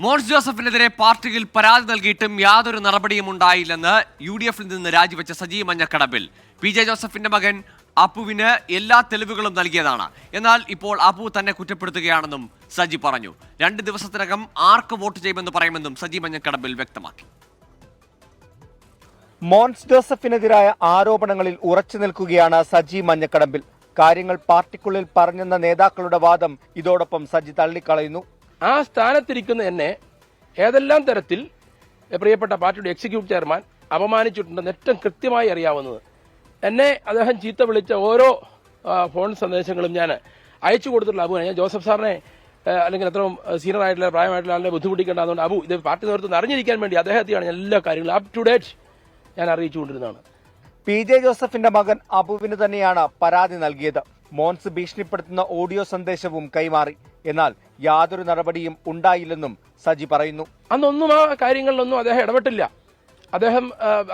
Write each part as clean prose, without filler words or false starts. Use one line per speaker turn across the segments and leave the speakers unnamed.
മോൻസ് ജോസഫിനെതിരെ പാർട്ടിയിൽ പരാതി നൽകിയിട്ടും യാതൊരു നടപടിയും ഉണ്ടായില്ലെന്ന് UDF-ൽ നിന്ന് രാജിവെച്ച സജി മഞ്ഞക്കടമ്പിൽ. PJ ജോസഫിന്റെ മകൻ അപ്പുവിന് എല്ലാ തെളിവുകളും നൽകിയതാണ്. എന്നാൽ ഇപ്പോൾ അപ്പു തന്നെ കുറ്റപ്പെടുത്തുകയാണെന്നും സജി പറഞ്ഞു. 2 ദിവസത്തിനകം ആർക്ക് വോട്ട് ചെയ്യുമെന്ന് പറയുമെന്നും സജി മഞ്ഞക്കടമ്പിൽ വ്യക്തമാക്കി.
മോൻസ് ജോസഫിനെതിരായ ആരോപണങ്ങളിൽ ഉറച്ചു നിൽക്കുകയാണ് സജി മഞ്ഞക്കടമ്പിൽ. കാര്യങ്ങൾ പാർട്ടിക്കുള്ളിൽ പറഞ്ഞെന്ന നേതാക്കളുടെ വാദം ഇതോടൊപ്പം സജി തള്ളിക്കളയുന്നു.
ആ സ്ഥാനത്തിരിക്കുന്ന എന്നെ ഏതെല്ലാം തരത്തിൽ പ്രിയപ്പെട്ട പാർട്ടിയുടെ എക്സിക്യൂട്ടീവ് ചെയർമാൻ അപമാനിച്ചിട്ടുണ്ടെന്ന് ഏറ്റവും കൃത്യമായി അറിയാവുന്നത്. എന്നെ അദ്ദേഹം ചീത്ത വിളിച്ച ഓരോ ഫോൺ സന്ദേശങ്ങളും ഞാൻ അയച്ചു കൊടുത്തിട്ടുള്ള അബു, ഞാൻ ജോസഫ് സാറിനെ അല്ലെങ്കിൽ അത്രയും സീനിയർ ആയിട്ടുള്ള പ്രായമായിട്ടുള്ള ആളിനെ ബുദ്ധിമുട്ടിക്കേണ്ട, അതുകൊണ്ട് അബു ഇത് പാർട്ടി നേതൃത്വം അറിഞ്ഞിരിക്കാൻ വേണ്ടി അദ്ദേഹത്തെയാണ് എല്ലാ കാര്യങ്ങളും അപ് ടു ഡേറ്റ് ഞാൻ അറിയിച്ചുകൊണ്ടിരുന്നതാണ്.
PJ ജോസഫിന്റെ മകൻ അബുവിന് തന്നെയാണ് പരാതി നൽകിയത്. മോൻസ് ഭീഷണിപ്പെടുത്തുന്ന ഓഡിയോ സന്ദേശവും കൈമാറി. എന്നാൽ യാതൊരു നടപടിയും ഉണ്ടായില്ലെന്നും സജി പറയുന്നു.
അന്നൊന്നും ആ കാര്യങ്ങളിലൊന്നും അദ്ദേഹം ഇടപെട്ടില്ല. അദ്ദേഹം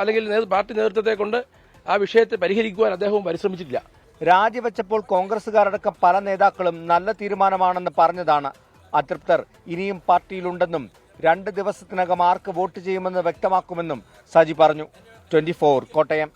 അല്ലെങ്കിൽ പാർട്ടി നേതൃത്വത്തെ കൊണ്ട് ആ വിഷയത്തെ പരിഹരിക്കുവാൻ അദ്ദേഹവും പരിശ്രമിച്ചിട്ടില്ല.
രാജിവെച്ചപ്പോൾ കോൺഗ്രസുകാരടക്കം പല നേതാക്കളും നല്ല തീരുമാനമാണെന്ന് പറഞ്ഞതാണ്. അതൃപ്തർ ഇനിയും പാർട്ടിയിലുണ്ടെന്നും 2 ദിവസത്തിനകം ആർക്ക് വോട്ട് ചെയ്യുമെന്ന് വ്യക്തമാക്കുമെന്നും സജി പറഞ്ഞു. 24 കോട്ടയം.